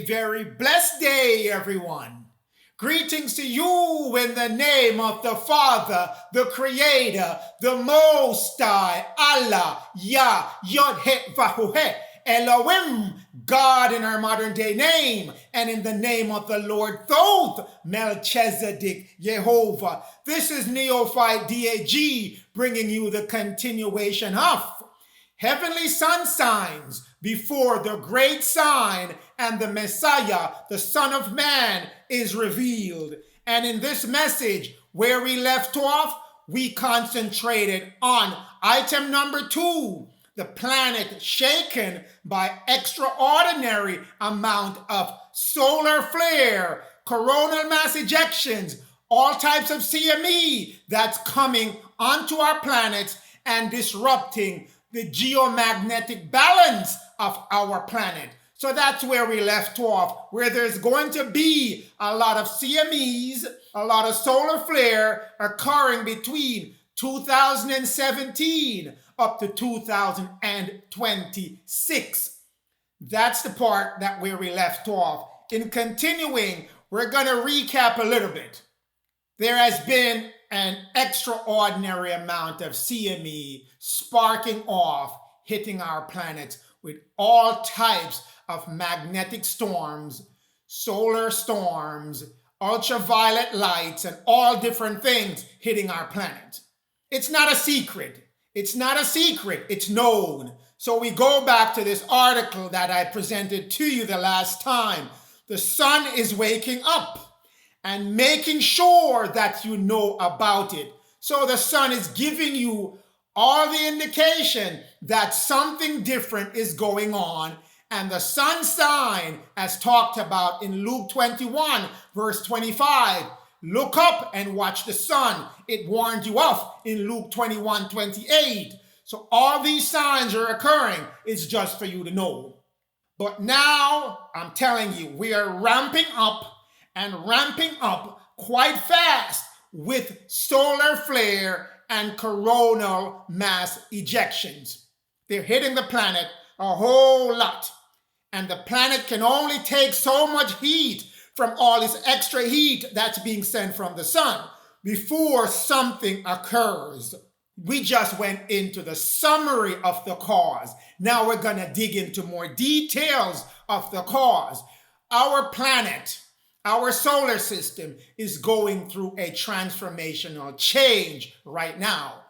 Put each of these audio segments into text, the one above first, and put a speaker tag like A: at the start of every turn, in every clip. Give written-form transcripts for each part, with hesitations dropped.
A: very blessed day, everyone. Greetings to you in the name of the Father, the Creator, the Most High, Allah, Yah, Yod, Het, Vahu, Het, Elohim, God in our modern day name, and in the name of the Lord Thoth, Melchizedek, Jehovah. This is Neophyte DAG bringing you the continuation of Heavenly Sun Signs before the great sign and the Messiah, the Son of Man, is revealed. And in this message, where we left off, we concentrated on item number 2, the planet shaken by extraordinary amount of solar flare, coronal mass ejections, all types of CME that's coming onto our planets and disrupting the geomagnetic balance of our planet. So that's where we left off, where there's going to be a lot of CMEs, a lot of solar flare occurring between 2017 up to 2026. That's the part that where we left off. In continuing, we're going to recap a little bit. There has been an extraordinary amount of CME sparking off, hitting our planet with all types of magnetic storms, solar storms, ultraviolet lights, and all different things hitting our planet. It's not a secret. It's not a secret. It's known. So we go back to this article that I presented to you the last time. The sun is waking up and making sure that you know about it. So the sun is giving you all the indication that something different is going on. And the sun sign, as talked about in Luke 21, verse 25, look up and watch the sun. It warned you off in Luke 21, 28. So all these signs are occurring. It's just for you to know. But now, I'm telling you, we are ramping up quite fast with solar flare and coronal mass ejections. They're hitting the planet a whole lot. And the planet can only take so much heat from all this extra heat that's being sent from the sun before something occurs. We just went into the summary of the cause. Now we're going to dig into more details of the cause. Our planet, our solar system is going through a transformational change right now.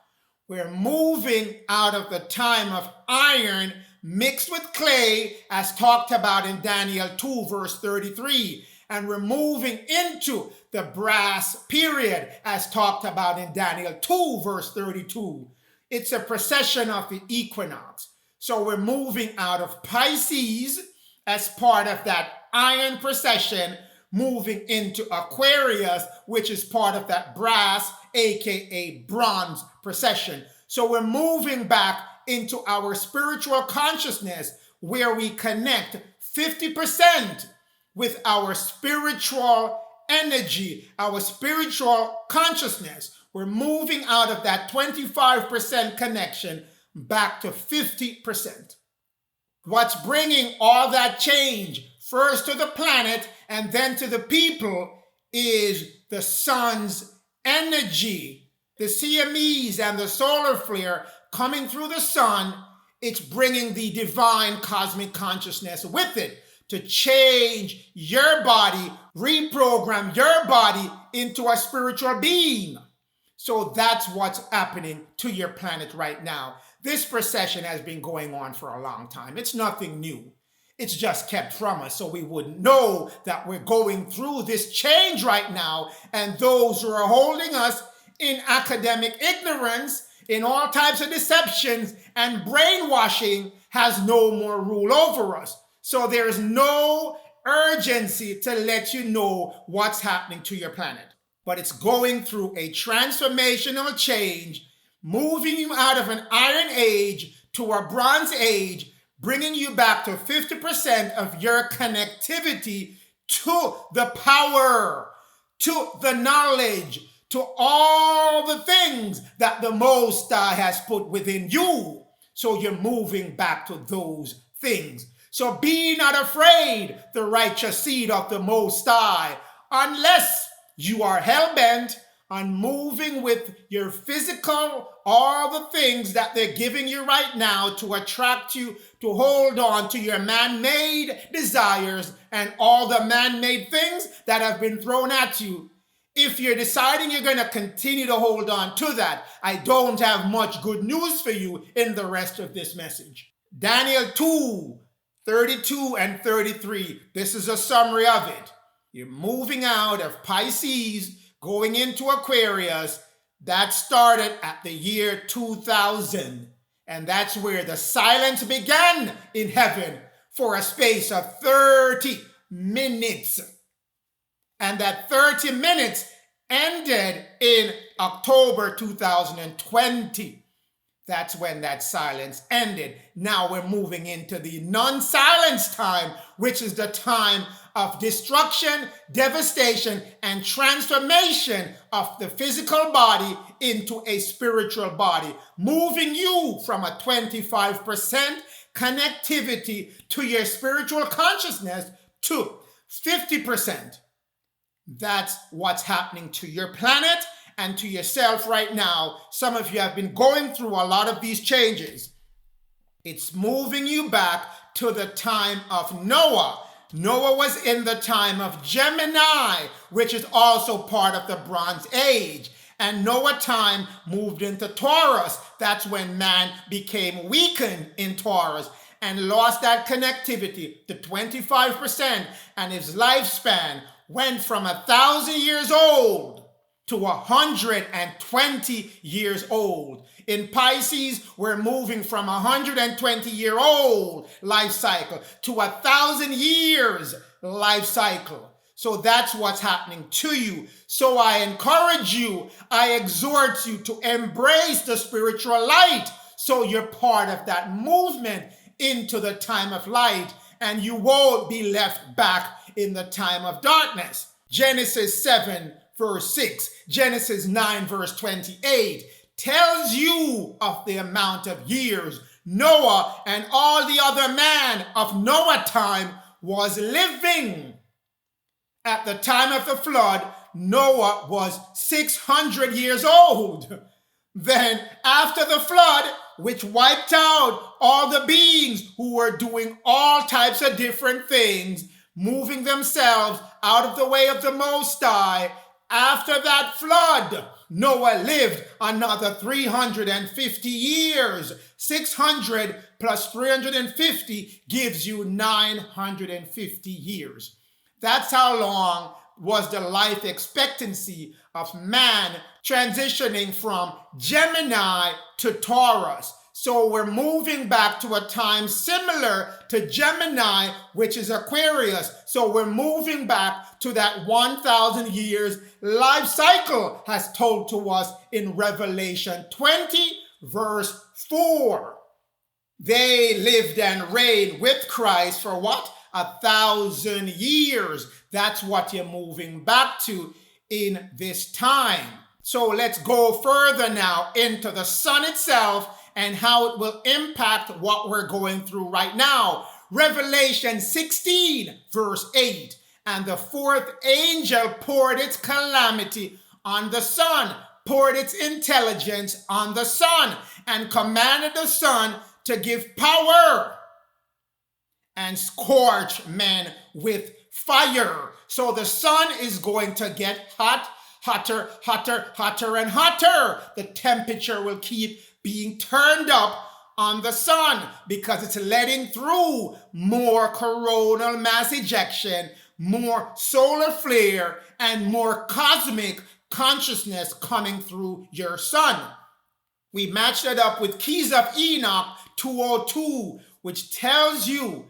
A: We're moving out of the time of iron mixed with clay, as talked about in Daniel 2, verse 33. And we're moving into the brass period, as talked about in Daniel 2, verse 32. It's a procession of the equinox. So we're moving out of Pisces as part of that iron procession, moving into Aquarius, which is part of that brass, aka bronze procession. So we're moving back into our spiritual consciousness, where we connect 50% with our spiritual energy, our spiritual consciousness. We're moving out of that 25% connection back to 50%. What's bringing all that change, first to the planet and then to the people, is the sun's energy. The CMEs and the solar flare coming through the sun, it's bringing the divine cosmic consciousness with it to change your body, reprogram your body into a spiritual being. So that's what's happening to your planet right now. This procession has been going on for a long time. It's nothing new. It's just kept from us so we wouldn't know that we're going through this change right now. And those who are holding us in academic ignorance, in all types of deceptions and brainwashing, has no more rule over us. So there's no urgency to let you know what's happening to your planet. But it's going through a transformational change, moving you out of an iron age to a bronze age, bringing you back to 50% of your connectivity to the power, to the knowledge, to all the things that the Most High has put within you. So you're moving back to those things. So be not afraid, the righteous seed of the Most High, unless you are hell-bent on moving with your physical, all the things that they're giving you right now to attract you to hold on to your man-made desires and all the man-made things that have been thrown at you. If you're deciding you're going to continue to hold on to that, I don't have much good news for you in the rest of this message. Daniel 2:32 and 33. This is a summary of it. You're moving out of Pisces, going into Aquarius. That started at the year 2000. And that's where the silence began in heaven for a space of 30 minutes. And that 30 minutes ended in October 2020. That's when that silence ended. Now we're moving into the non-silence time, which is the time of destruction, devastation, and transformation of the physical body into a spiritual body, moving you from a 25% connectivity to your spiritual consciousness to 50%. That's what's happening to your planet and to yourself right now. Some of you have been going through a lot of these changes. It's moving you back to the time of Noah. Noah was in the time of Gemini, which is also part of the Bronze Age. And Noah time moved into Taurus. That's when man became weakened in Taurus and lost that connectivity to 25%, and his lifespan went from 1,000 years old to 120 years old. In Pisces, we're moving from 120-year-old life cycle to 1,000 years life cycle. So that's what's happening to you. So I encourage you, I exhort you to embrace the spiritual light so you're part of that movement into the time of light and you won't be left back in the time of darkness. Genesis 7 verse 6, Genesis 9 verse 28 tells you of the amount of years Noah and all the other man of Noah time was living. At the time of the flood, Noah was 600 years old. Then after the flood, which wiped out all the beings who were doing all types of different things, moving themselves out of the way of the Most High, after that flood, Noah lived another 350 years. 600 plus 350 gives you 950 years. That's how long was the life expectancy of man transitioning from Gemini to Taurus. So we're moving back to a time similar to Gemini, which is Aquarius. So we're moving back to that 1,000 years life cycle as told to us in Revelation 20, verse 4. They lived and reigned with Christ for what? 1,000 years. That's what you're moving back to in this time. So let's go further now into the sun itself and how it will impact what we're going through right now. Revelation 16, verse 8. And the fourth angel poured its calamity on the sun, poured its intelligence on the sun, and commanded the sun to give power and scorch men with fire. So the sun is going to get hot, hotter, hotter, hotter, and hotter. The temperature will keep being turned up on the sun because it's letting through more coronal mass ejection, more solar flare, and more cosmic consciousness coming through your sun. We matched it up with Keys of Enoch 202, which tells you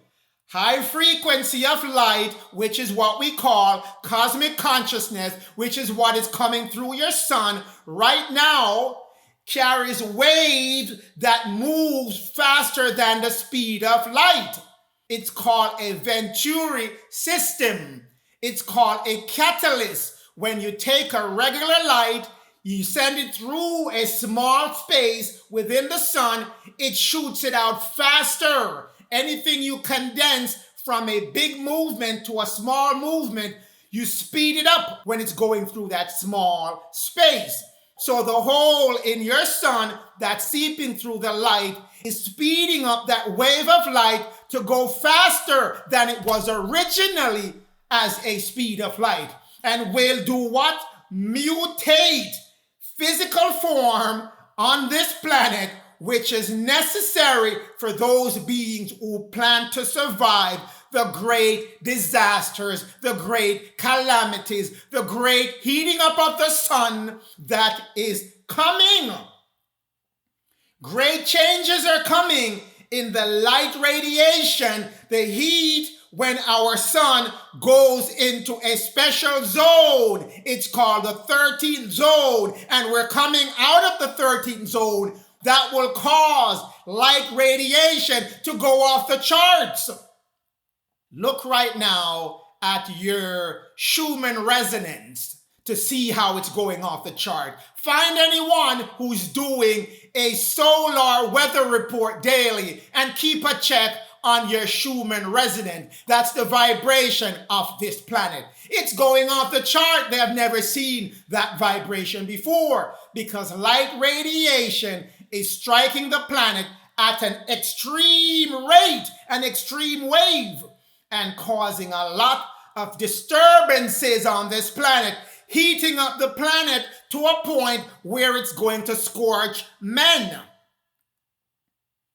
A: high frequency of light, which is what we call cosmic consciousness, which is what is coming through your sun right now, carries waves that moves faster than the speed of light. It's called a Venturi system. It's called a catalyst. When you take a regular light, you send it through a small space within the sun, it shoots it out faster. Anything you condense from a big movement to a small movement, you speed it up when it's going through that small space. So the hole in your sun that's seeping through the light is speeding up that wave of light to go faster than it was originally as a speed of light, and will do what? Mutate physical form on this planet, which is necessary for those beings who plan to survive the great disasters, the great calamities, the great heating up of the sun that is coming. Great changes are coming in the light radiation, the heat, when our sun goes into a special zone. It's called the 13th zone, and we're coming out of the 13th zone that will cause light radiation to go off the charts. Look right now at your Schumann resonance to see how it's going off the chart. Find anyone who's doing a solar weather report daily and keep a check on your Schumann resonance. That's the vibration of this planet. It's going off the chart. They have never seen that vibration before, because light radiation is striking the planet at an extreme rate, an extreme wave, and causing a lot of disturbances on this planet, heating up the planet to a point where it's going to scorch men.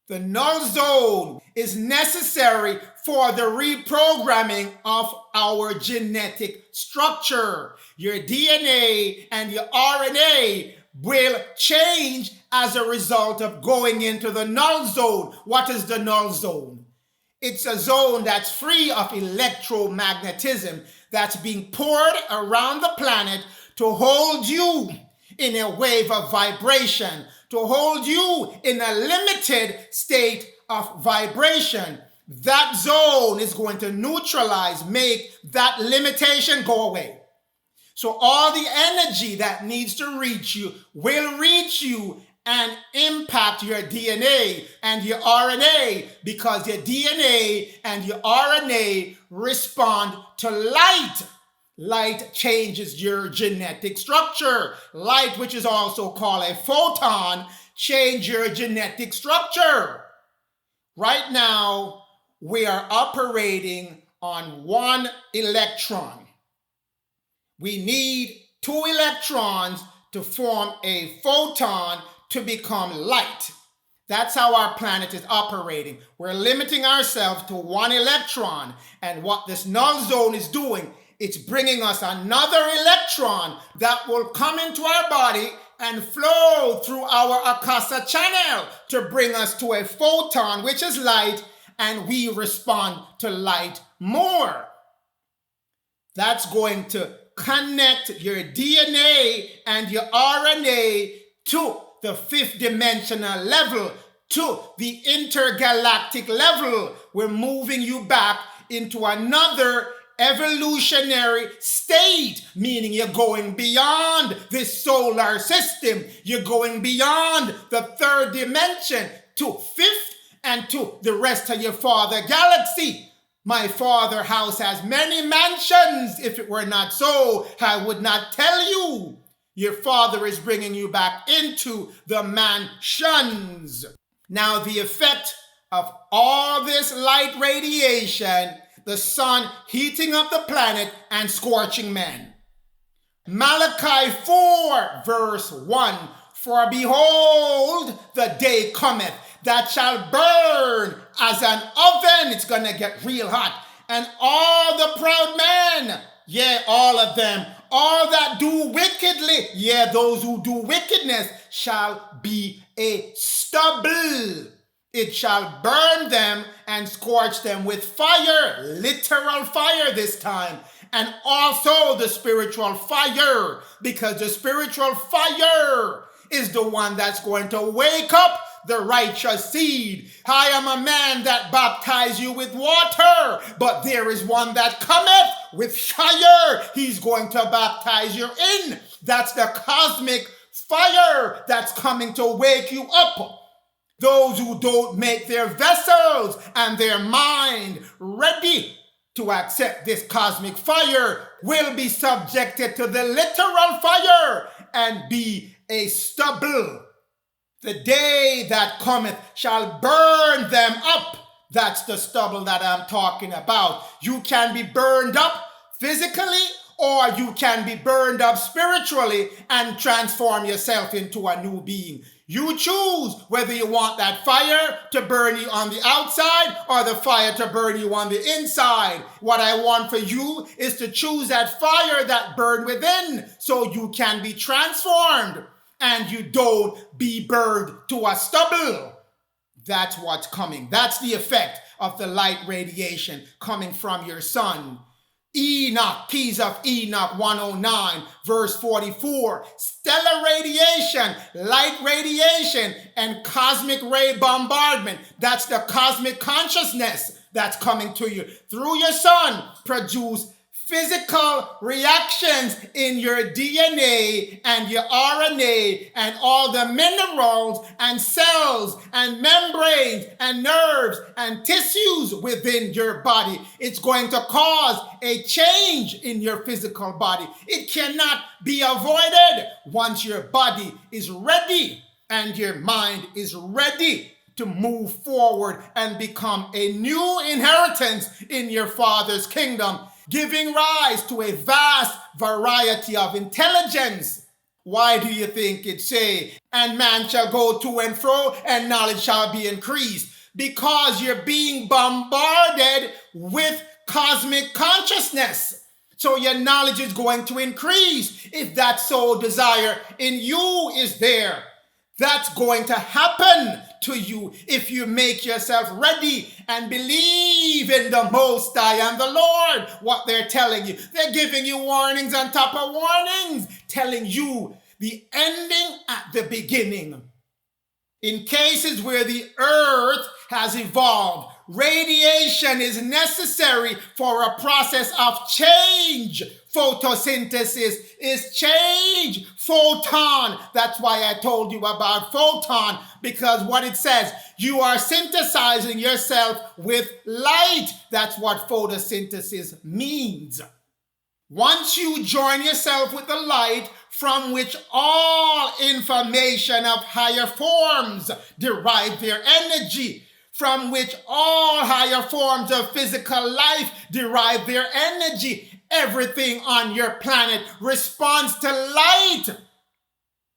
A: The null zone is necessary for the reprogramming of our genetic structure. Your DNA and your RNA will change as a result of going into the null zone. What is the null zone? It's a zone that's free of electromagnetism that's being poured around the planet to hold you in a wave of vibration, to hold you in a limited state of vibration. That zone is going to neutralize, make that limitation go away. So all the energy that needs to reach you will reach you and impact your DNA and your RNA, because your DNA and your RNA respond to light. Light changes your genetic structure. Light, which is also called a photon, changes your genetic structure. Right now, we are operating on one electron. We need 2 electrons to form a photon to become light. That's how our planet is operating. We're limiting ourselves to 1 electron. And what this null zone is doing, it's bringing us another electron that will come into our body and flow through our Akasa channel to bring us to a photon, which is light, and we respond to light more. That's going to connect your DNA and your RNA to the 5th dimensional level, to the intergalactic level. We're moving you back into another evolutionary state, meaning you're going beyond this solar system. You're going beyond the 3rd dimension to 5th and to the rest of your father galaxy. My father house has many mansions. If it were not so, I would not tell you. Your father is bringing you back into the mansions. Now, the effect of all this light radiation, the sun heating up the planet and scorching men. Malachi 4 verse 1, for behold, the day cometh that shall burn as an oven. It's going to get real hot. And all the proud men, yeah, all of them, all that do wickedly, yeah, those who do wickedness, shall be a stubble. It shall burn them and scorch them with fire, literal fire this time, and also the spiritual fire, because the spiritual fire is the one that's going to wake up the righteous seed. I am a man that baptize you with water, but there is one that cometh with fire. He's going to baptize you in. That's the cosmic fire that's coming to wake you up. Those who don't make their vessels and their mind ready to accept this cosmic fire will be subjected to the literal fire and be a stubble. The day that cometh shall burn them up. That's the stubble that I'm talking about. You can be burned up physically, or you can be burned up spiritually and transform yourself into a new being. You choose whether you want that fire to burn you on the outside or the fire to burn you on the inside. What I want for you is to choose that fire that burned within so you can be transformed and you don't be burned to a stubble. That's what's coming. That's the effect of the light radiation coming from your sun. Enoch, Keys of Enoch 109, verse 44. Stellar radiation, light radiation, and cosmic ray bombardment. That's the cosmic consciousness that's coming to you through your sun. Produce physical reactions in your DNA and your RNA and all the minerals and cells and membranes and nerves and tissues within your body. It's going to cause a change in your physical body. It cannot be avoided once your body is ready and your mind is ready to move forward and become a new inheritance in your Father's kingdom, giving rise to a vast variety of intelligence. Why do you think it say, and man shall go to and fro, and knowledge shall be increased? Because you're being bombarded with cosmic consciousness. So your knowledge is going to increase if that soul desire in you is there. That's going to happen to you if you make yourself ready and believe in the Most High and the Lord. What they're telling you, they're giving you warnings on top of warnings, telling you the ending at the beginning. In cases where the earth has evolved, radiation is necessary for a process of change. Photosynthesis is change. Photon. That's why I told you about photon, because what it says, you are synthesizing yourself with light. That's what photosynthesis means. Once you join yourself with the light, from which all information of higher forms derive their energy, from which all higher forms of physical life derive their energy. Everything on your planet responds to light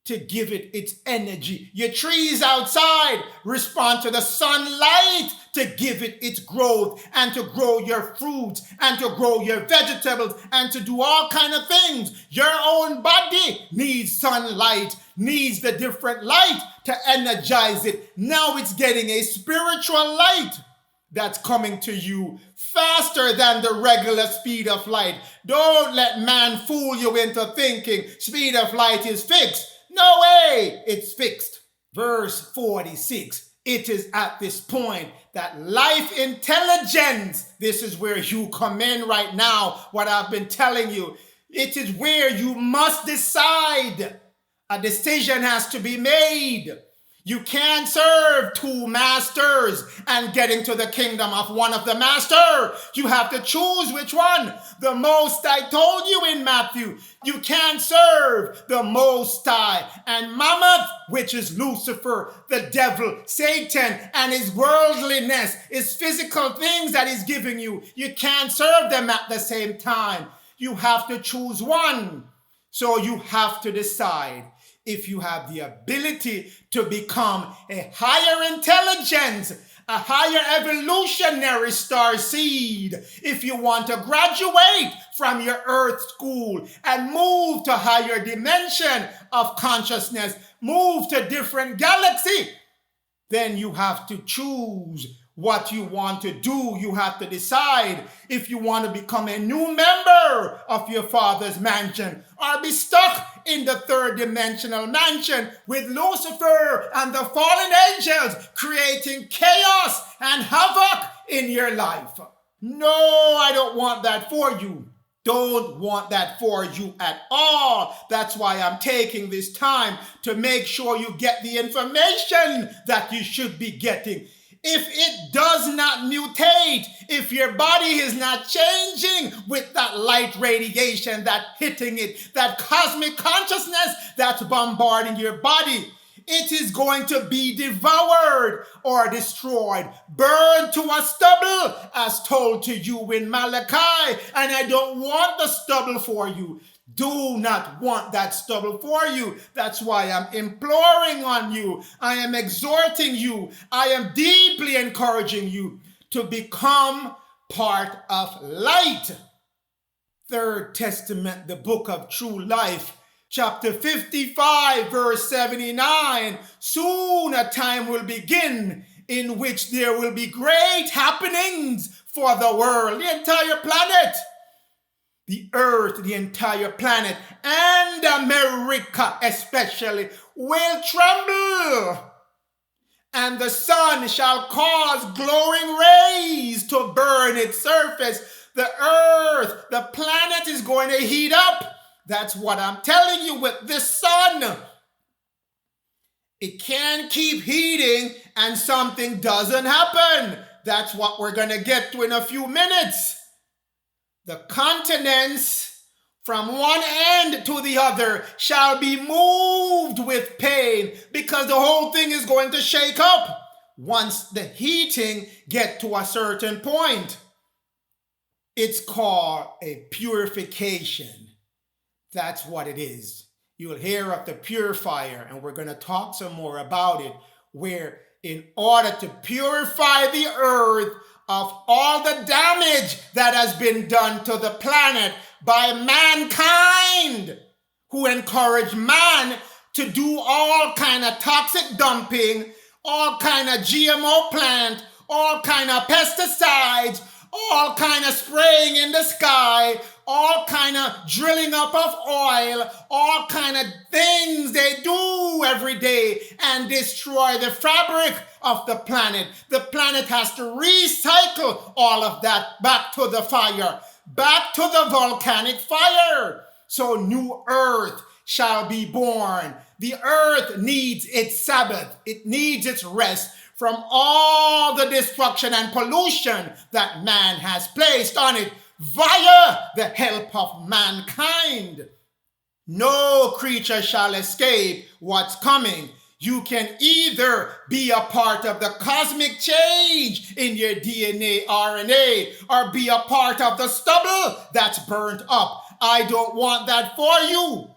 A: to give it its energy. Your trees outside respond to the sunlight to give it its growth and to grow your fruits and to grow your vegetables and to do all kind of things. Your own body needs sunlight, needs the different light to energize it. Now it's getting a spiritual light that's coming to you faster than the regular speed of light. Don't let man fool you into thinking speed of light is fixed. No way, it's fixed. Verse 46, it is at this point that life intelligence, this is where you come in right now, what I've been telling you. It is where you must decide. A decision has to be made. You can't serve two masters and get into the kingdom of one of the master. You have to choose which one. The Most I told you in Matthew. You can't serve the Most High and Mammoth, which is Lucifer, the devil, Satan, and his worldliness, his physical things that he's giving you. You can't serve them at the same time. You have to choose one. So you have to decide if you have the ability to become a higher intelligence, a higher evolutionary star seed, if you want to graduate from your earth school and move to higher dimension of consciousness, move to different galaxy, then you have to choose what you want to do. You have to decide if you want to become a new member of your Father's mansion or be stuck in the third dimensional mansion with Lucifer and the fallen angels creating chaos and havoc in your life. No, I don't want that for you. Don't want that for you at all. That's why I'm taking this time to make sure you get the information that you should be getting. If it does not mutate, if your body is not changing with that light radiation that hitting it, that cosmic consciousness that's bombarding your body, it is going to be devoured or destroyed, burned to a stubble, as told to you in Malachi. And I don't want the stubble for you. Do not want that stubble for you. That's why I'm imploring on you. I am exhorting you. I am deeply encouraging you to become part of light. Third Testament, the book of true life, chapter 55, verse 79. Soon a time will begin in which there will be great happenings for the world, the entire planet. The earth, the entire planet, and America especially, will tremble. And the sun shall cause glowing rays to burn its surface. The earth, the planet is going to heat up. That's what I'm telling you with this sun. It can't keep heating and something doesn't happen. That's what we're going to get to in a few minutes. The continents from one end to the other shall be moved with pain because the whole thing is going to shake up once the heating get to a certain point. It's called a purification. That's what it is. You'll hear of the purifier, and we're going to talk some more about it, where in order to purify the earth of all the damage that has been done to the planet by mankind, who encourage man to do all kind of toxic dumping, all kind of GMO plant, all kind of pesticides, all kind of spraying in the sky, all kind of drilling up of oil, all kind of things they do every day and destroy the fabric of the planet. The planet has to recycle all of that back to the fire, back to the volcanic fire. So new earth shall be born. The earth needs its Sabbath. It needs its rest from all the destruction and pollution that man has placed on it via the help of mankind. No creature shall escape what's coming. You can either be a part of the cosmic change in your DNA, RNA, or be a part of the stubble that's burnt up. I don't want that for you.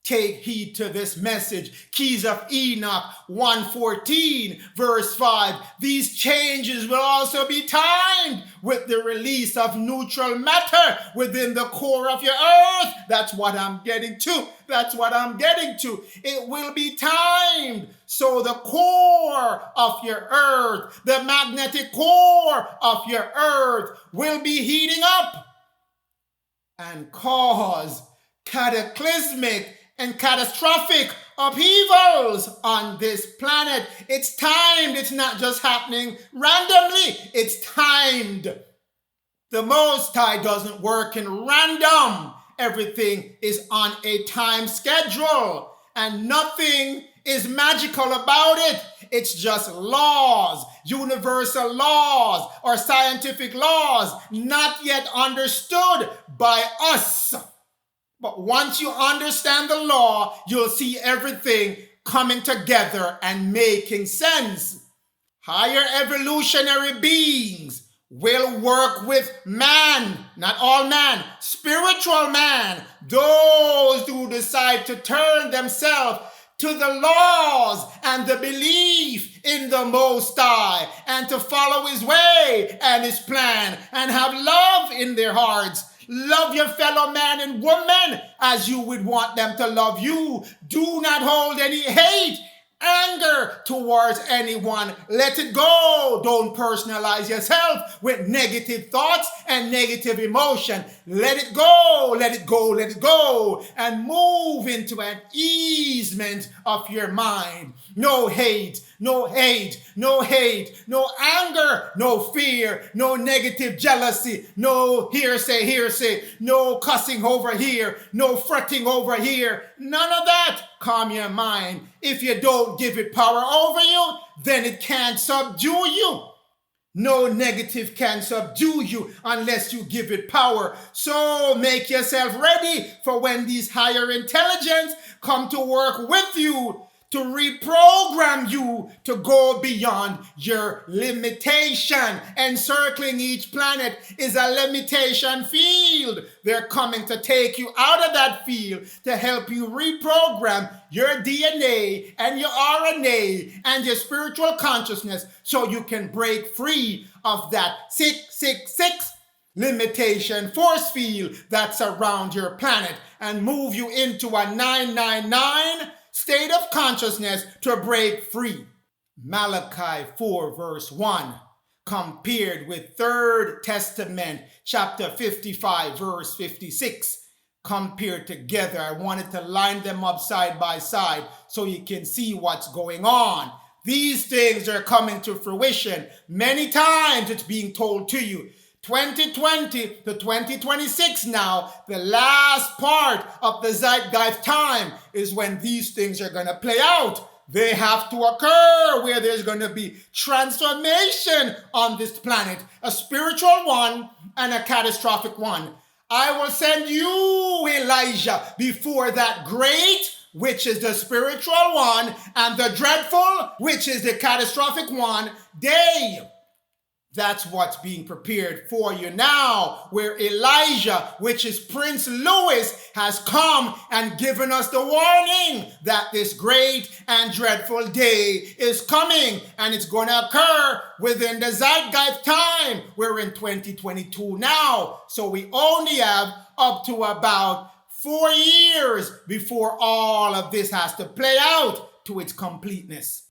A: Take heed to this message. Keys of Enoch 1:14, verse 5. These changes will also be timed with the release of neutral matter within the core of your earth. That's what I'm getting to. That's what I'm getting to. It will be timed. So the core of your earth, the magnetic core of your earth will be heating up and cause cataclysmic and catastrophic upheavals on this planet. It's timed. It's not just happening randomly. It's timed. The Most High doesn't work in random. Everything is on a time schedule, and nothing is magical about it. It's just laws, universal laws, or scientific laws, not yet understood by us. But once you understand the law, you'll see everything coming together and making sense. Higher evolutionary beings will work with man, not all man, spiritual man, those who decide to turn themselves to the laws and the belief in the Most High and to follow his way and his plan and have love in their hearts. Love your fellow man and woman as you would want them to love you. Do not hold any hate, anger towards anyone. Let it go. Don't personalize yourself with negative thoughts and negative emotion. Let it go, let it go, let it go, and move into an easement of your mind. no hate, no hate, no hate, no anger, no fear, no negative jealousy, no hearsay, no cussing over here, no fretting over here, none of that. Calm your mind. If you don't give it power over you, then it can't subdue you. No negative can subdue you unless you give it power. So make yourself ready for when these higher intelligence come to work with you to reprogram you to go beyond your limitation. Encircling each planet is a limitation field. They're coming to take you out of that field to help you reprogram your DNA and your RNA and your spiritual consciousness so you can break free of that 666 limitation force field that's around your planet and move you into a 999 state of consciousness to break free. Malachi 4 verse 1 compared with 3rd Testament chapter 55 verse 56 compared together. I wanted to line them up side by side so you can see what's going on. These things are coming to fruition. Many times it's being told to you. 2020 to 2026 now, the last part of the zeitgeist time is when these things are going to play out. They have to occur where there's going to be transformation on this planet, a spiritual one and a catastrophic one. I will send you, Elijah, before that great, which is the spiritual one, and the dreadful, which is the catastrophic one, day. That's what's being prepared for you now, where Elijah, which is Prince Louis, has come and given us the warning that this great and dreadful day is coming, and it's going to occur within the zeitgeist time. We're in 2022 now, so we only have up to about 4 years before all of this has to play out to its completeness.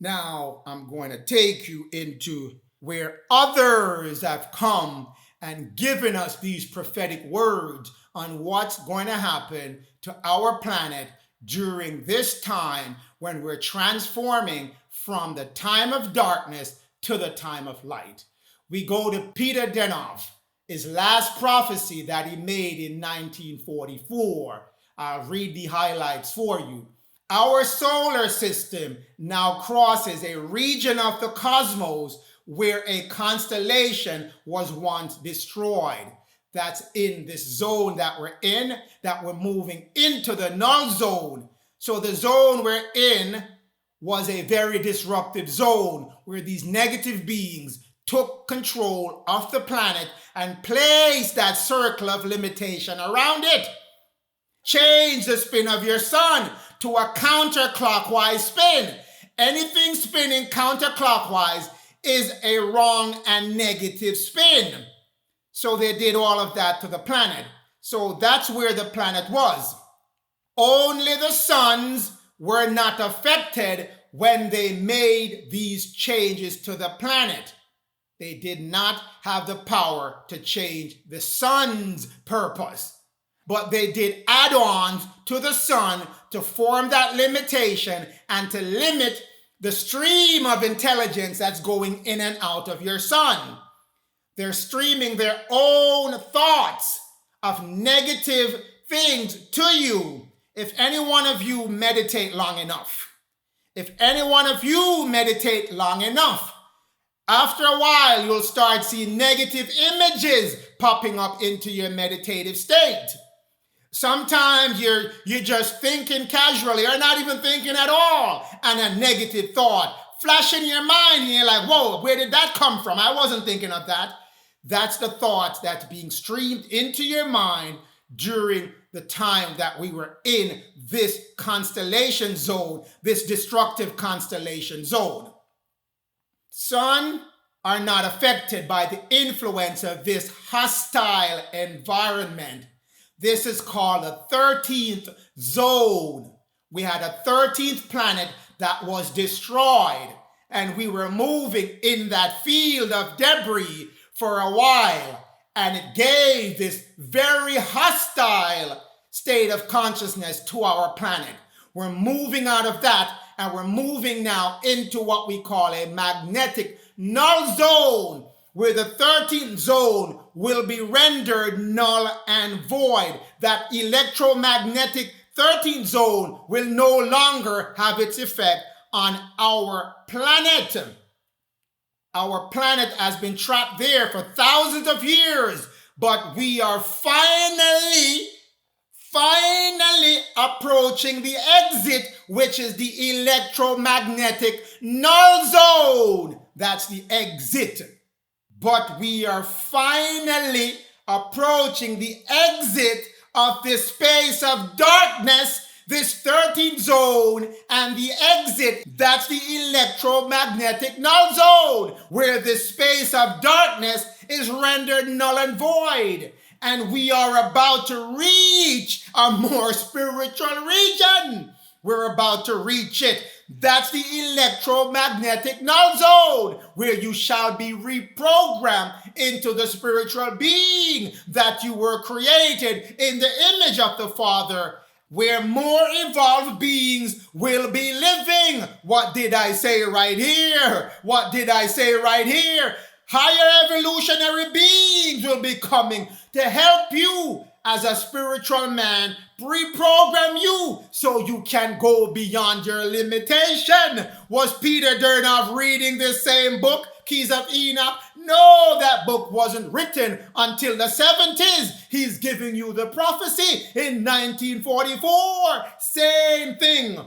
A: Now, I'm going to take you into where others have come and given us these prophetic words on what's going to happen to our planet during this time when we're transforming from the time of darkness to the time of light. We go to Peter Denov, his last prophecy that he made in 1944. I'll read the highlights for you. Our solar system now crosses a region of the cosmos where a constellation was once destroyed. That's in this zone that we're in, that we're moving into the null zone. So the zone we're in was a very disrupted zone where these negative beings took control of the planet and placed that circle of limitation around it. Change the spin of your sun to a counterclockwise spin. Anything spinning counterclockwise is a wrong and negative spin. So they did all of that to the planet. So that's where the planet was. Only the suns were not affected when they made these changes to the planet. They did not have the power to change the sun's purpose. But they did add-ons to the sun to form that limitation and to limit the stream of intelligence that's going in and out of your sun. They're streaming their own thoughts of negative things to you. If any one of you meditate long enough, after a while, you'll start seeing negative images popping up into your meditative state. Sometimes you're just thinking casually or not even thinking at all, and a negative thought flash in your mind and you're like, whoa, where did that come from? I wasn't thinking of that. That's the thoughts that's being streamed into your mind during the time that we were in this constellation zone, this destructive constellation zone. Sun are not affected by the influence of this hostile environment. This is called the 13th zone. We had a 13th planet that was destroyed, and we were moving in that field of debris for a while, and it gave this very hostile state of consciousness to our planet. We're moving out of that, and we're moving now into what we call a magnetic null zone, where the 13th zone will be rendered null and void. That electromagnetic 13th zone will no longer have its effect on our planet. Our planet has been trapped there for thousands of years, but we are finally approaching the exit, which is the electromagnetic null zone. That's the exit. But we are finally approaching the exit of this space of darkness, this 13th zone, and the exit, that's the electromagnetic null zone, where this space of darkness is rendered null and void. And we are about to reach a more spiritual region. We're about to reach it. That's the electromagnetic null zone, where you shall be reprogrammed into the spiritual being that you were created in the image of the Father, where more evolved beings will be living. What did I say right here? What did I say right here? Higher evolutionary beings will be coming to help you as a spiritual man, pre-program you so you can go beyond your limitation. Was Peter Derniff reading this same book, Keys of Enoch? No, that book wasn't written until the 70s. He's giving you the prophecy in 1944. Same thing.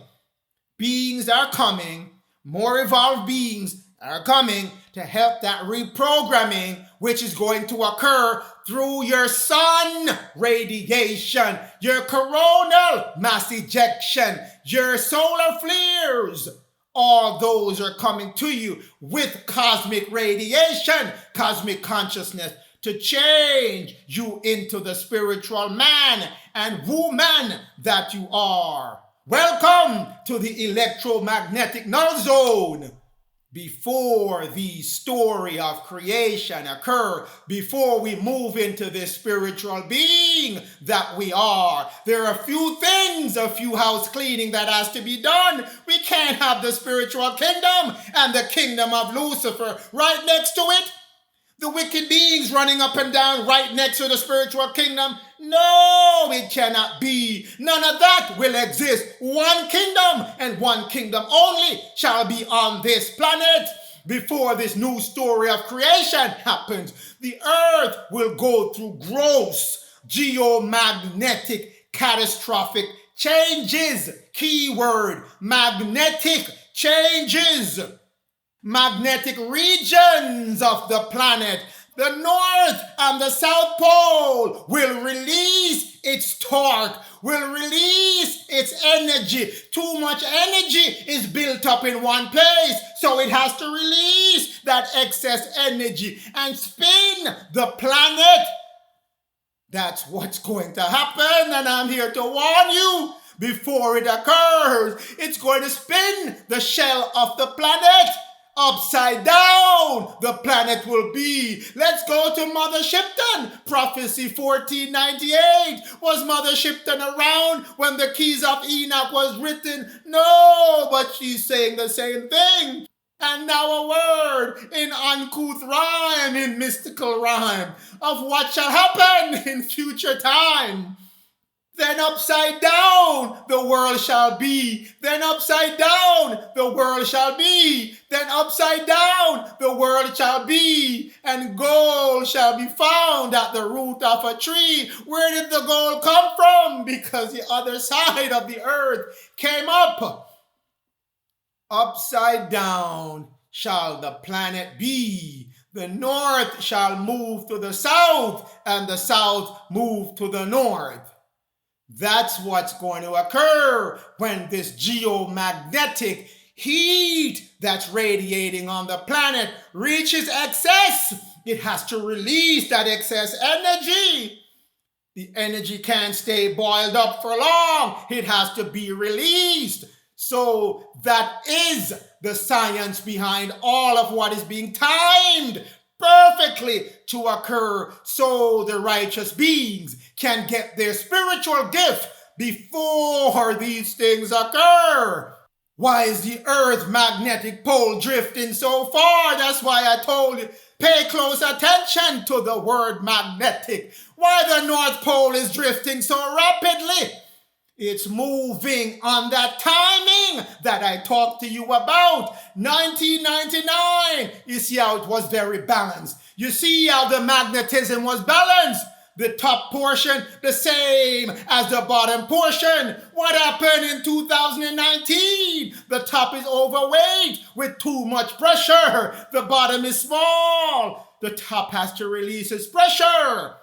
A: Beings are coming, more evolved beings are coming to help that reprogramming, which is going to occur through your sun radiation, your coronal mass ejection, your solar flares. All those are coming to you with cosmic radiation, cosmic consciousness, to change you into the spiritual man and woman that you are. Welcome to the electromagnetic null zone. Before the story of creation occur, before we move into this spiritual being that we are, there are a few things, a few house cleaning that has to be done. We can't have the spiritual kingdom and the kingdom of Lucifer right next to it. The wicked beings running up and down right next to the spiritual kingdom. No, it cannot be. None of that will exist. One kingdom and one kingdom only shall be on this planet. Before this new story of creation happens, the earth will go through gross geomagnetic catastrophic changes. Keyword, magnetic changes. Magnetic regions of the planet, the North and the South Pole, will release its torque, will release its energy. Too much energy is built up in one place, so it has to release that excess energy and spin the planet. That's what's going to happen, and I'm here to warn you before it occurs. It's going to spin the shell of the planet. Upside down, the planet will be. Let's go to Mother Shipton. Prophecy 1498. Was Mother Shipton around when the Keys of Enoch was written? No, but she's saying the same thing. And now a word in uncouth rhyme, in mystical rhyme, of what shall happen in future time. Then upside down the world shall be. Then upside down the world shall be. Then upside down the world shall be. And gold shall be found at the root of a tree. Where did the gold come from? Because the other side of the earth came up. Upside down shall the planet be. The north shall move to the south, and the south move to the north. That's what's going to occur when this geomagnetic heat that's radiating on the planet reaches excess. It has to release that excess energy. The energy can't stay boiled up for long. It has to be released. So that is the science behind all of what is being timed perfectly to occur, so the righteous beings can get their spiritual gift before these things occur. Why is the Earth magnetic pole drifting so far? That's why I told you, pay close attention to the word magnetic. Why the North Pole is drifting so rapidly? It's moving on that timing that I talked to you about. 1999. You see how it was very balanced. You see how the magnetism was balanced. The top portion, the same as the bottom portion. What happened in 2019? The top is overweight with too much pressure. The bottom is small. The top has to release its pressure.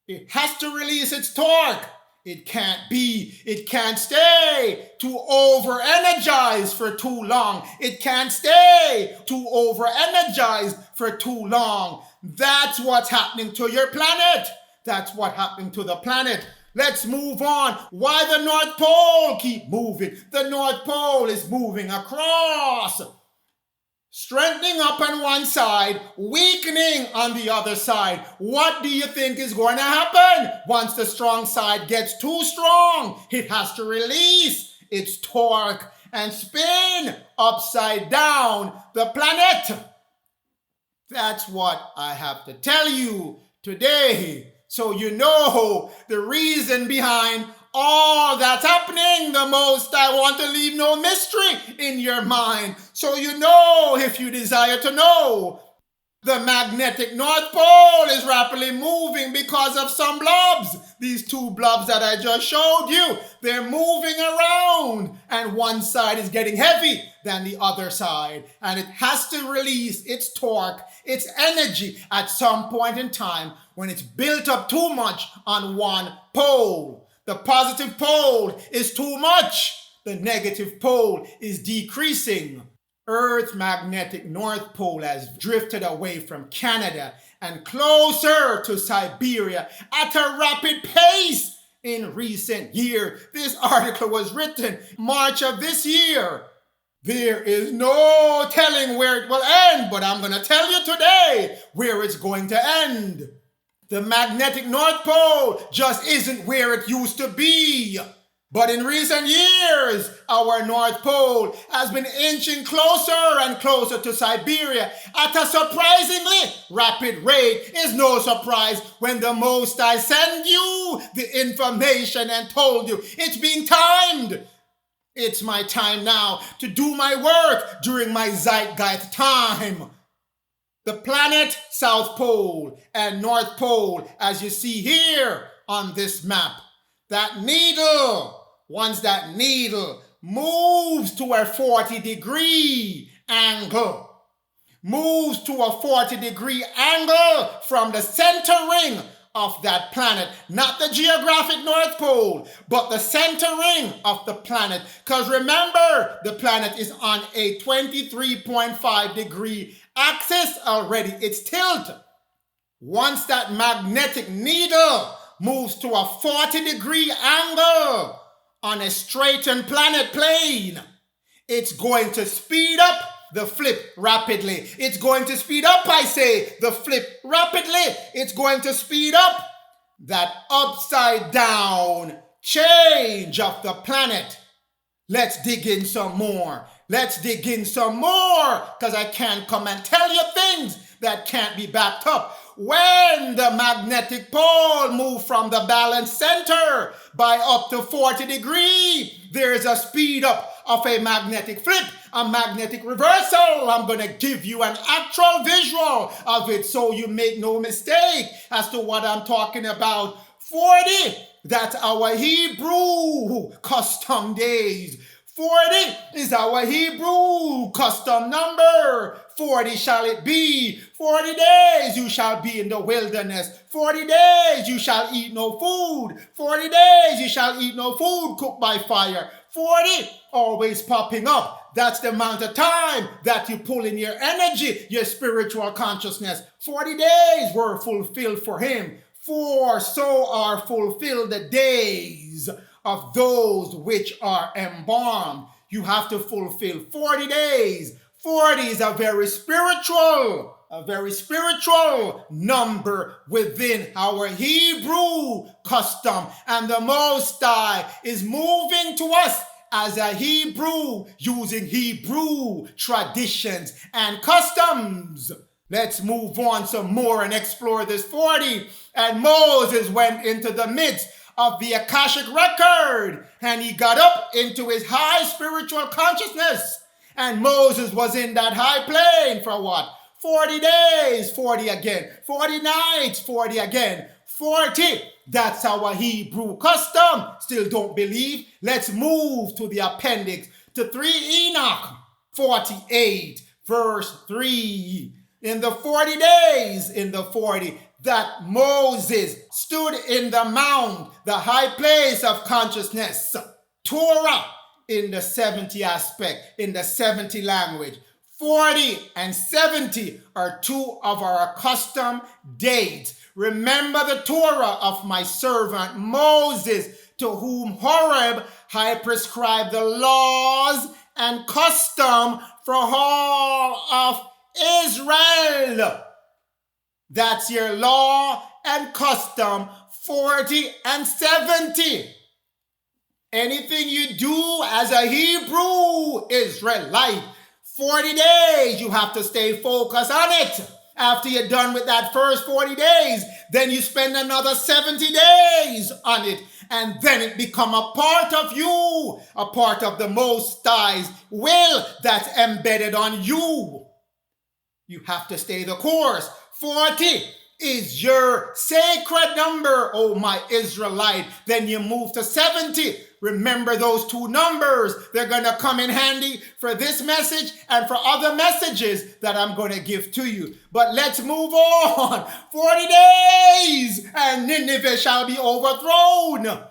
A: It has to release its torque. It can't stay too over-energized for too long. It can't stay too over-energized for too long. That's what's happening to your planet. That's what's happening to the planet. Let's move on. Why the North Pole keep moving? The North Pole is moving across. Strengthening up on one side, weakening on the other side. What do you think is going to happen? Once the strong side gets too strong, it has to release its torque and spin upside down the planet. That's what I have to tell you today. So you know the reason behind all that's happening. The most I want to leave no mystery in your mind. So you know, if you desire to know, the magnetic North Pole is rapidly moving because of some blobs. These two blobs that I just showed you, they're moving around, and one side is getting heavy than the other side, and it has to release its torque, its energy at some point in time when it's built up too much on one pole. The positive pole is too much. The negative pole is decreasing. Earth's magnetic North Pole has drifted away from Canada and closer to Siberia at a rapid pace in recent years. This article was written March of this year. There is no telling where it will end, but I'm going to tell you today where it's going to end. The magnetic North Pole just isn't where it used to be. But in recent years, our North Pole has been inching closer and closer to Siberia at a surprisingly rapid rate. It's no surprise when the Most I send you the information and told you it's being timed. It's my time now to do my work during my zeitgeist time. The planet South Pole and North Pole, as you see here on this map, that needle, once that needle moves to a 40-degree angle, moves to a 40-degree angle from the centering of that planet, not the geographic North Pole, but the centering of the planet. Because remember, the planet is on a 23.5-degree axis already. It's tilted. Once that magnetic needle moves to a 40-degree angle on a straightened planet plane, it's going to speed up the flip rapidly. It's going to speed up, I say, the flip rapidly. It's going to speed up that upside down change of the planet. Let's dig in some more. Let's dig in some more, because I can't come and tell you things that can't be backed up. When the magnetic pole moves from the balanced center by up to 40 degrees, there's a speed up of a magnetic flip, a magnetic reversal. I'm going to give you an actual visual of it so you make no mistake as to what I'm talking about. 40, that's our Hebrew custom days. 40 is our Hebrew custom number. 40 shall it be. 40 days you shall be in the wilderness. 40 days you shall eat no food. 40 days you shall eat no food cooked by fire. 40 always popping up. That's the amount of time that you pull in your energy, your spiritual consciousness. 40 days were fulfilled for him. For so are fulfilled the days of those which are embalmed. You have to fulfill 40 days. 40 is a very spiritual number within our Hebrew custom. And the Most High is moving to us as a Hebrew using Hebrew traditions and customs. Let's move on some more and explore this 40. And Moses went into the midst of the Akashic record, and he got up into his high spiritual consciousness. And Moses was in that high plane for what? 40 days, 40 again. 40 nights, 40 again. 40. That's our Hebrew custom. Still don't believe? Let's move to the appendix to 3 Enoch 48, verse 3. In the 40 days, in the 40, that Moses stood in the mount, the high place of consciousness. Torah in the 70 aspect, in the 70 language. 40 and 70 are two of our custom dates. Remember the Torah of my servant Moses, to whom Horeb I prescribed the laws and custom for all of Israel. That's your law and custom, 40 and 70. Anything you do as a Hebrew Israelite, 40 days, you have to stay focused on it. After you're done with that first 40 days, then you spend another 70 days on it. And then it become a part of you, a part of the Most High's will that's embedded on you. You have to stay the course. 40 is your sacred number, oh my Israelite. Then you move to 70. Remember those two numbers. They're going to come in handy for this message and for other messages that I'm going to give to you. But let's move on. 40 days and Nineveh shall be overthrown.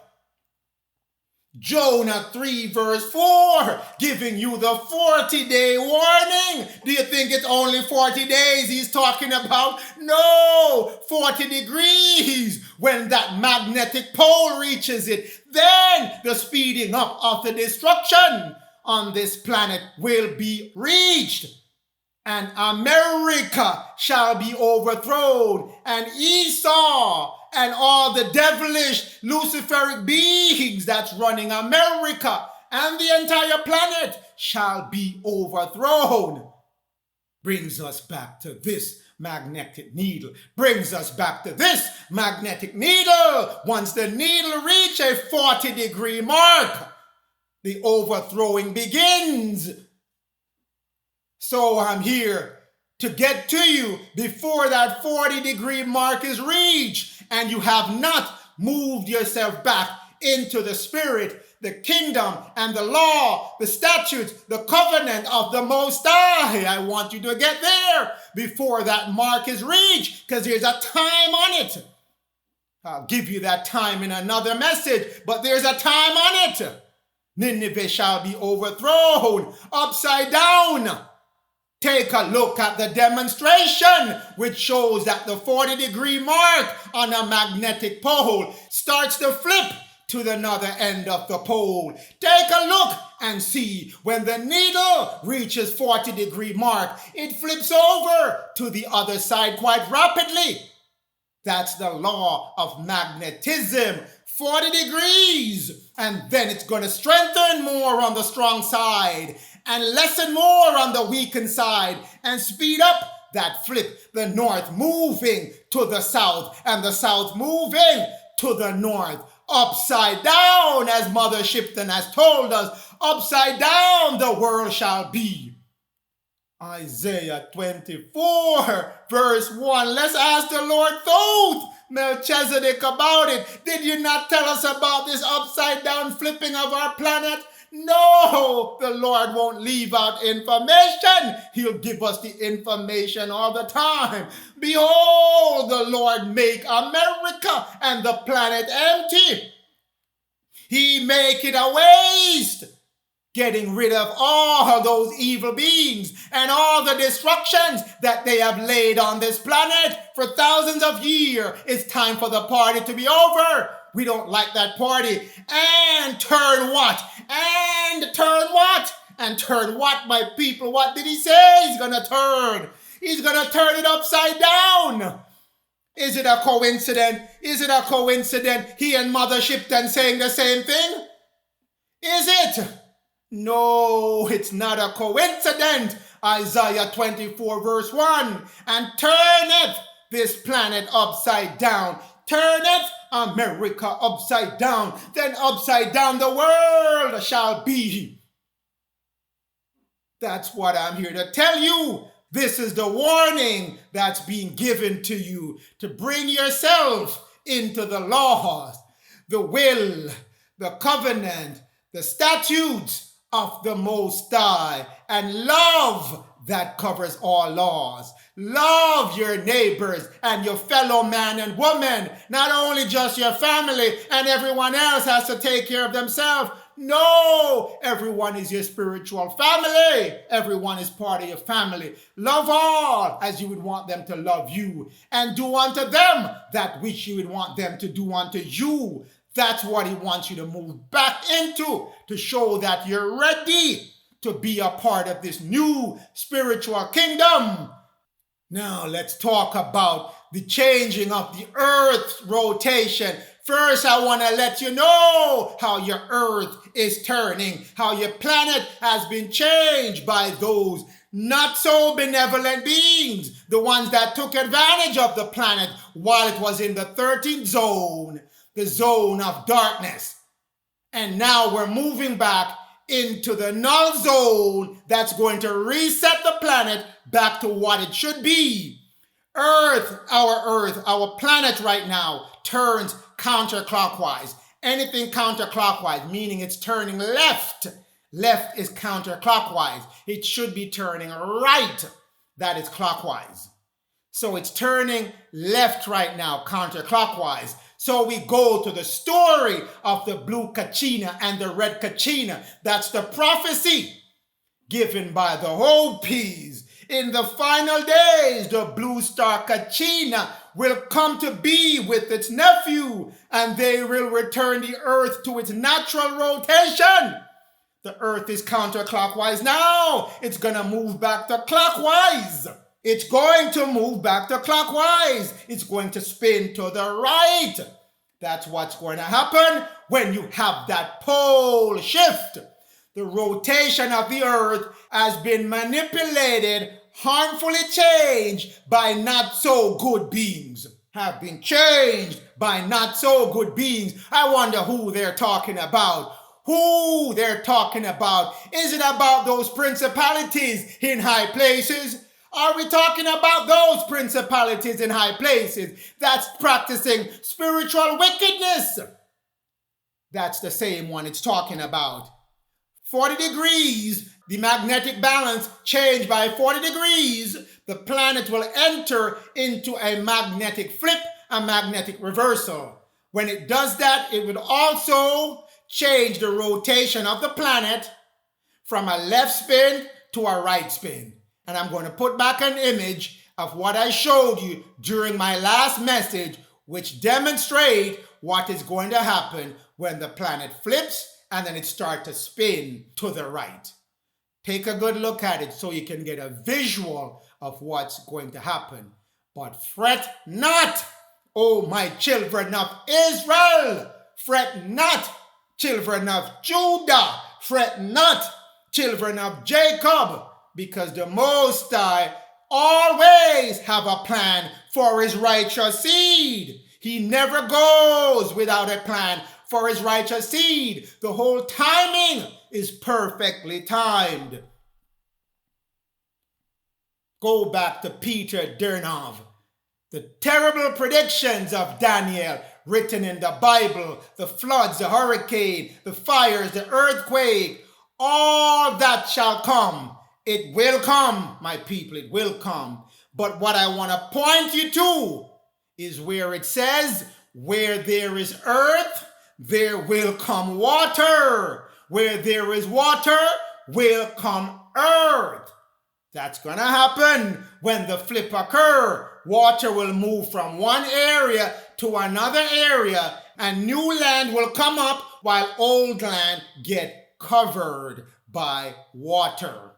A: Jonah 3 verse 4, giving you the 40-day warning. Do you think it's only 40 days he's talking about? No, 40 degrees. When that magnetic pole reaches it, then the speeding up of the destruction on this planet will be reached. And America shall be overthrown, and Esau and all the devilish Luciferic beings that's running America and the entire planet shall be overthrown. Brings us back to this magnetic needle. Brings us back to this magnetic needle. Once the needle reaches a 40-degree mark, the overthrowing begins. So I'm here to get to you before that 40-degree mark is reached, and you have not moved yourself back into the spirit, the kingdom, and the law, the statutes, the covenant of the Most High. I want you to get there before that mark is reached, because there's a time on it. I'll give you that time in another message, but there's a time on it. Nineveh shall be overthrown upside down. Take a look at the demonstration, which shows that the 40-degree mark on a magnetic pole starts to flip to the other end of the pole. Take a look and see when the needle reaches 40-degree mark, it flips over to the other side quite rapidly. That's the law of magnetism. 40 degrees, and then it's going to strengthen more on the strong side and lessen more on the weakened side and speed up that flip, the north moving to the south and the south moving to the north. Upside down, as Mother Shipton has told us, upside down the world shall be. Isaiah 24 verse 1. Let's ask the Lord Thoth, Melchizedek, about it. Did you not tell us about this upside down flipping of our planet? No, the Lord won't leave out information. He'll give us the information all the time. Behold, the Lord make America and the planet empty. He make it a waste, getting rid of all those evil beings and all the destructions that they have laid on this planet for thousands of years. It's time for the party to be over. We don't like that party. And turn what? And turn what? And turn what, my people? What did he say he's going to turn? He's going to turn it upside down. Is it a coincidence? Is it a coincidence? He and Mother Shipton saying the same thing? Is it? No, it's not a coincidence. Isaiah 24 verse 1. And turneth this planet upside down. Turneth America upside down. Then upside down the world shall be. That's what I'm here to tell you. This is the warning that's being given to you to bring yourself into the laws, the will, the covenant, the statutes of the Most High, and love that covers all laws. Love your neighbors and your fellow man and woman, not only just your family, and everyone else has to take care of themselves. No, everyone is your spiritual family. Everyone is part of your family. Love all as you would want them to love you, and do unto them that which you would want them to do unto you. That's what he wants you to move back into, to show that you're ready to be a part of this new spiritual kingdom. Now let's talk about the changing of the Earth's rotation. First, I want to let you know how your Earth is turning, how your planet has been changed by those not so benevolent beings, the ones that took advantage of the planet while it was in the 13th zone, the zone of darkness. And now we're moving back into the null zone that's going to reset the planet back to what it should be. Earth, our planet right now turns counterclockwise. Anything counterclockwise, meaning it's turning left. Left is counterclockwise. It should be turning right. That is clockwise. So it's turning left right now, counterclockwise. So we go to the story of the blue Kachina and the red Kachina. That's the prophecy given by the Hopis. In the final days, the blue star Kachina will come to be with its nephew, and they will return the earth to its natural rotation. The earth is counterclockwise now. It's going to move back to clockwise. It's going to move back to clockwise. It's going to spin to the right. That's what's going to happen when you have that pole shift. The rotation of the earth has been manipulated, harmfully changed by not so good beings. Have been changed by not so good beings. I wonder who they're talking about. Who they're talking about. Is it about those principalities in high places? Are we talking about those principalities in high places that's practicing spiritual wickedness? That's the same one it's talking about. 40 degrees, the magnetic balance changed by 40 degrees, the planet will enter into a magnetic flip, a magnetic reversal. When it does that, it would also change the rotation of the planet from a left spin to a right spin. And I'm going to put back an image of what I showed you during my last message, which demonstrate what is going to happen when the planet flips and then it starts to spin to the right. Take a good look at it so you can get a visual of what's going to happen. But fret not, O my children of Israel. Fret not, children of Judah. Fret not, children of Jacob. Because the Most High always have a plan for his righteous seed. He never goes without a plan for his righteous seed. The whole timing is perfectly timed. Go back to Peter Dernov. The terrible predictions of Daniel written in the Bible, the floods, the hurricane, the fires, the earthquake, all that shall come. It will come, my people, it will come. But what I want to point you to is where it says, where there is earth, there will come water. Where there is water, will come earth. That's going to happen when the flip occurs. Water will move from one area to another area, and new land will come up while old land get covered by water.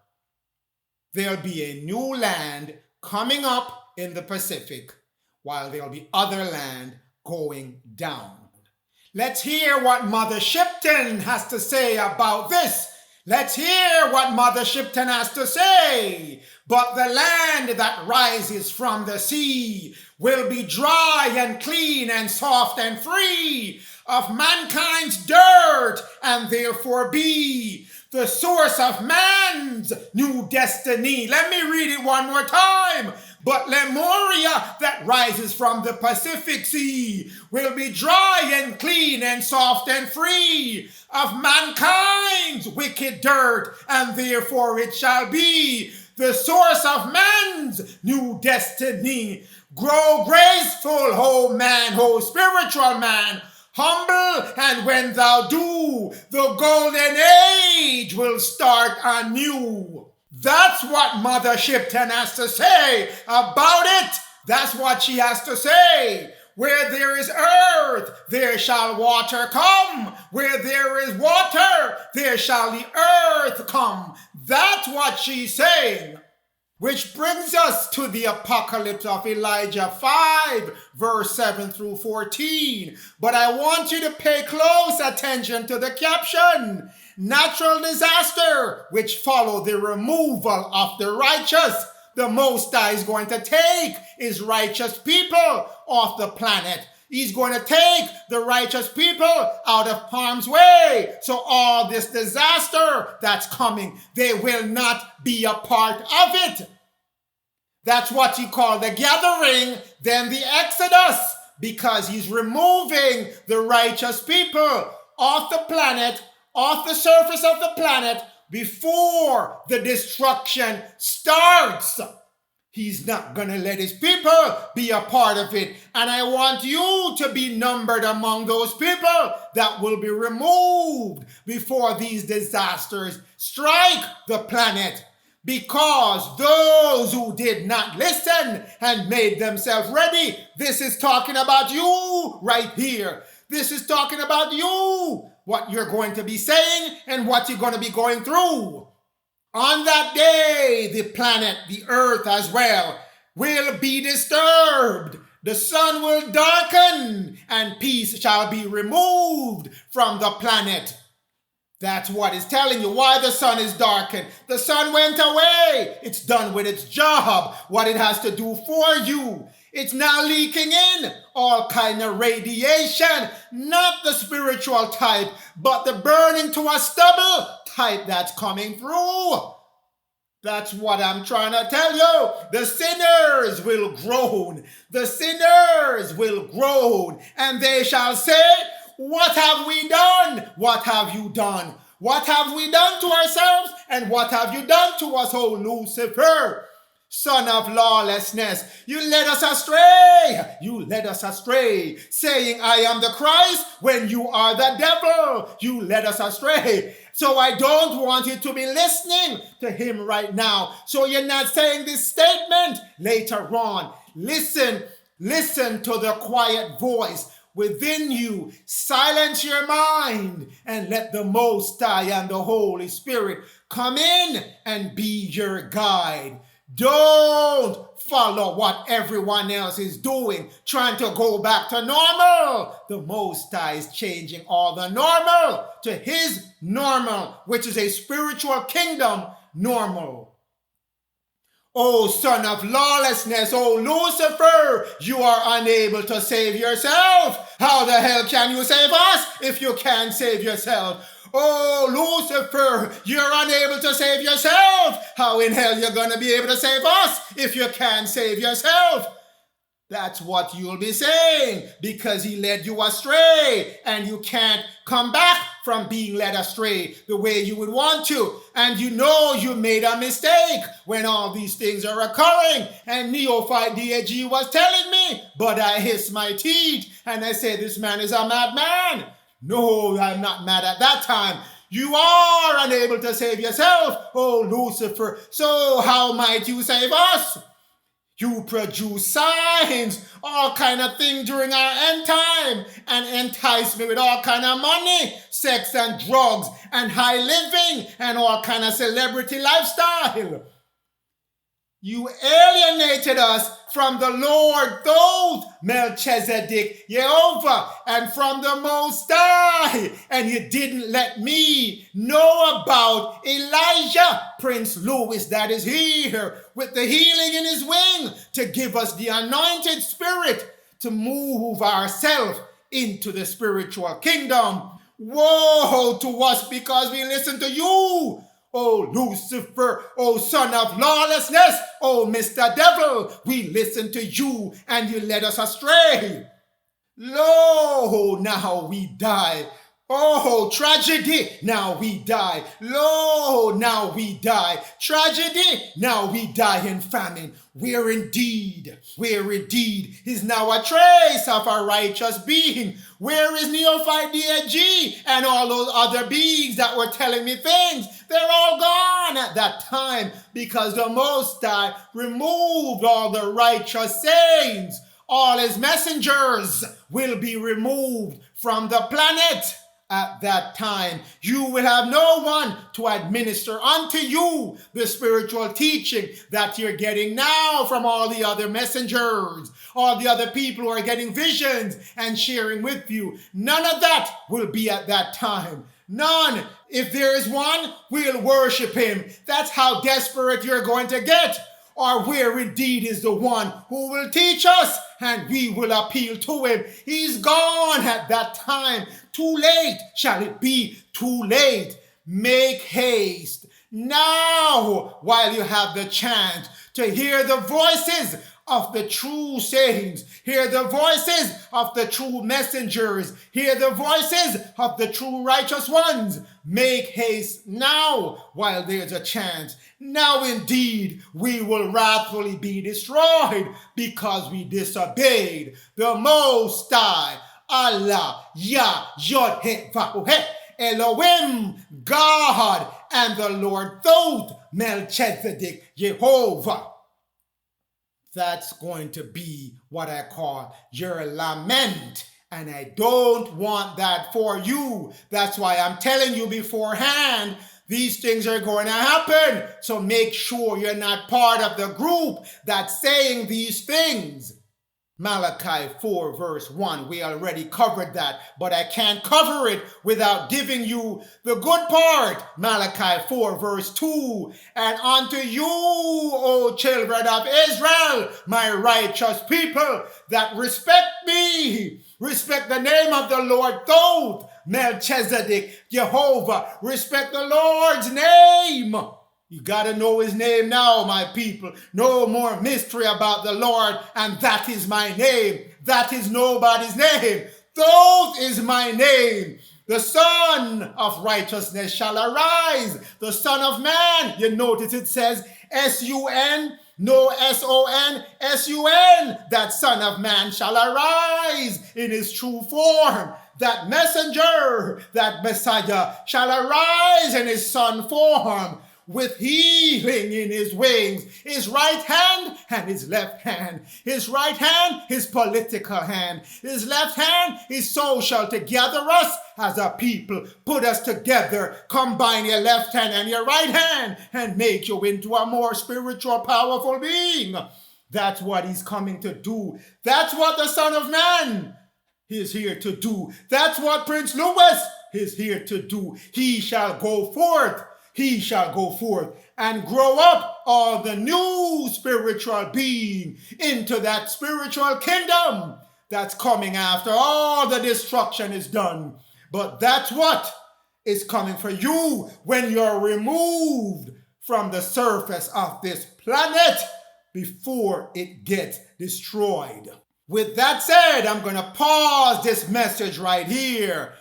A: There'll be a new land coming up in the Pacific, while there'll be other land going down. Let's hear what Mother Shipton has to say about this. Let's hear what Mother Shipton has to say. But the land that rises from the sea will be dry and clean and soft and free of mankind's dirt, and therefore be the source of man's new destiny. Let me read it one more time. But Lemuria that rises from the Pacific Sea will be dry and clean and soft and free of mankind's wicked dirt, and therefore it shall be the source of man's new destiny. Grow graceful, O man, O spiritual man, humble, and when thou do, the golden age will start anew. That's what Mother Shipton has to say about it. That's what she has to say. Where there is earth, there shall water come. Where there is water, there shall the earth come. That's what she's saying. Which brings us to the apocalypse of Elijah 5, verse 7 through 14. But I want you to pay close attention to the caption. Natural disaster, which follow the removal of the righteous. The Most High is going to take his righteous people off the planet. He's going to take the righteous people out of harm's way. So all this disaster that's coming, they will not be a part of it. That's what he called the gathering, then the Exodus, because he's removing the righteous people off the planet, off the surface of the planet, before the destruction starts. He's not going to let his people be a part of it. And I want you to be numbered among those people that will be removed before these disasters strike the planet. Because those who did not listen and made themselves ready, this is talking about you right here. This is talking about you, what you're going to be saying and what you're going to be going through. On that day, the planet, the earth as well, will be disturbed. The sun will darken and peace shall be removed from the planet. That's what it's telling you, why the sun is darkened. The sun went away. It's done with its job, what it has to do for you. It's now leaking in all kind of radiation, not the spiritual type, but the burning to a stubble type that's coming through. That's what I'm trying to tell you. The sinners will groan. The sinners will groan, and they shall say, what have we done? What have you done? What have we done to ourselves? And what have you done to us, O Lucifer, son of lawlessness? You led us astray. You led us astray, saying, I am the Christ, when you are the devil. You led us astray. So I don't want you to be listening to him right now. So you're not saying this statement later on. Listen to the quiet voice within you. Silence your mind and let the Most High and the Holy Spirit come in and be your guide. Don't follow what everyone else is doing, trying to go back to normal. The Most High is changing all the normal to his normal, which is a spiritual kingdom normal. O son of lawlessness, O Lucifer, you are unable to save yourself. How the hell can you save us if you can't save yourself? Oh, Lucifer, you're unable to save yourself. How in hell you're going to be able to save us if you can't save yourself? That's what you'll be saying, because he led you astray and you can't come back from being led astray the way you would want to. And you know you made a mistake when all these things are occurring. And Neophyte DAG was telling me, but I hissed my teeth and I said, this man is a madman. No, I'm not mad at that time. You are unable to save yourself, oh Lucifer. So how might you save us? You produce signs, all kind of things during our end time, and entice me with all kind of money, sex and drugs, and high living, and all kind of celebrity lifestyle. You alienated us from the Lord Thoth, Melchizedek, Jehovah, and from the Most High. And you didn't let me know about Elijah, Prince Louis, that is here with the healing in his wing to give us the anointed spirit to move ourselves into the spiritual kingdom. Woe to us because we listen to you, oh Lucifer, oh son of lawlessness, oh Mr. Devil. We listen to you and you led us astray. Lo, now we die. Oh, tragedy, now we die. Lo, now we die. Tragedy, now we die in famine. Where indeed is now a trace of our righteous being. Where is Neophyte DAG and all those other beings that were telling me things? They're all gone at that time because the Most High removed all the righteous saints. All his messengers will be removed from the planet. At that time, you will have no one to administer unto you the spiritual teaching that you're getting now from all the other messengers, all the other people who are getting visions and sharing with you. None of that will be at that time. None. If there is one, we'll worship him. That's how desperate you're going to get. Or where indeed is the one who will teach us and we will appeal to him. He's gone at that time. Too late shall it be, too late. Make haste now while you have the chance to hear the voices of the true saints, hear the voices of the true messengers, hear the voices of the true righteous ones. Make haste now while there's a chance. Now indeed we will wrathfully be destroyed because we disobeyed the Most High, Allah, Yah, Yod, He, Vahu, He, Elohim, God, and the Lord Thoth, Melchizedek, Jehovah. That's going to be what I call your lament. And I don't want that for you. That's why I'm telling you beforehand, these things are going to happen. So make sure you're not part of the group that's saying these things. Malachi 4 verse 1, we already covered that, but I can't cover it without giving you the good part. Malachi 4 verse 2, and unto you, O children of Israel, my righteous people that respect me, respect the name of the Lord Thoth, Melchizedek, Jehovah, respect the Lord's name. You got to know his name now, my people. No more mystery about the Lord, and that is my name. That is nobody's name. Thoth is my name. The Son of Righteousness shall arise. The Son of Man. You notice it says S-U-N, no S-O-N, S-U-N. That Son of Man shall arise in his true form. That messenger, that Messiah shall arise in his Son form, with healing in his wings, his right hand and his left hand. His right hand, his political hand. His left hand, his social, to gather us as a people. Put us together. Combine your left hand and your right hand and make you into a more spiritual, powerful being. That's what he's coming to do. That's what the Son of Man is here to do. That's what Prince Louis is here to do. He shall go forth. He shall go forth and grow up all the new spiritual being into that spiritual kingdom that's coming after all the destruction is done. But that's what is coming for you when you're removed from the surface of this planet before it gets destroyed. With that said, I'm going to pause this message right here.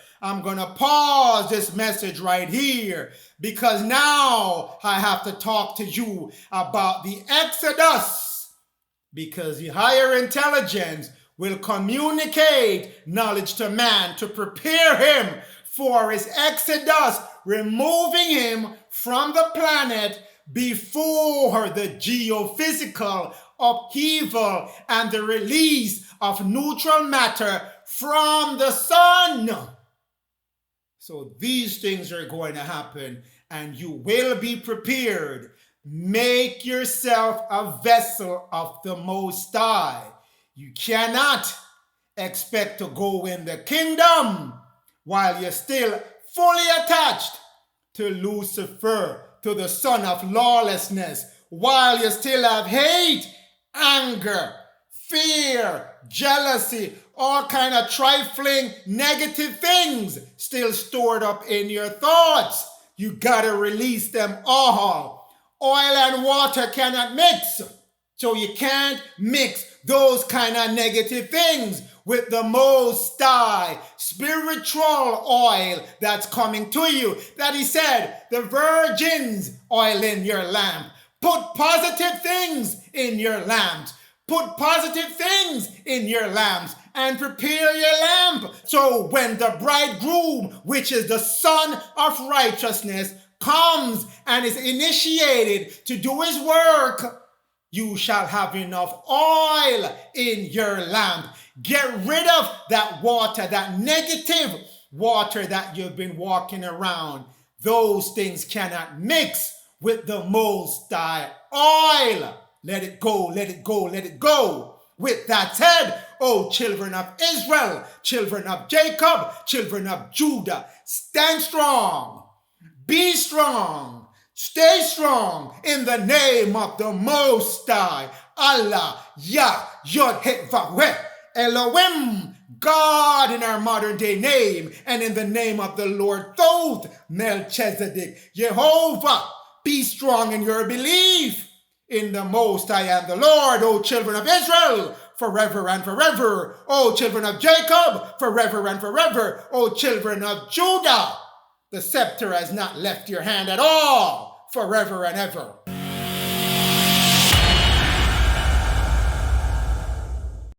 A: Because now I have to talk to you about the Exodus. Because the higher intelligence will communicate knowledge to man to prepare him for his Exodus, removing him from the planet before the geophysical upheaval and the release of neutral matter from the sun. So these things are going to happen and you will be prepared. make yourself a vessel of the Most High. You cannot expect to go in the kingdom while you're still fully attached to Lucifer, to the son of lawlessness, while you still have hate, anger, fear, jealousy, all kind of trifling negative things still stored up in your thoughts. You gotta release them all. Oil and water cannot mix, so you can't mix those kind of negative things with the Most High spiritual oil that's coming to you. That he said, the virgin's oil in your lamp. Put positive things in your lamps. Put positive things in your lamps and prepare your lamp. So when the bridegroom, which is the Son of Righteousness, comes and is initiated to do his work, you shall have enough oil in your lamp. Get rid of that water, that negative water that you've been walking around. Those things cannot mix with the Most High oil. Let it go, let it go, let it go. With that said, O children of Israel, children of Jacob, children of Judah, stand strong, be strong, stay strong in the name of the Most High, Allah, Yah, Yod, He, Vah, Elohim, God in our modern day name, and in the name of the Lord Thoth, Melchizedek, Jehovah. Be strong in your belief in the Most High and the Lord, O children of Israel, forever and forever. O children of Jacob, forever and forever. O children of Judah, the scepter has not left your hand at all, forever and ever.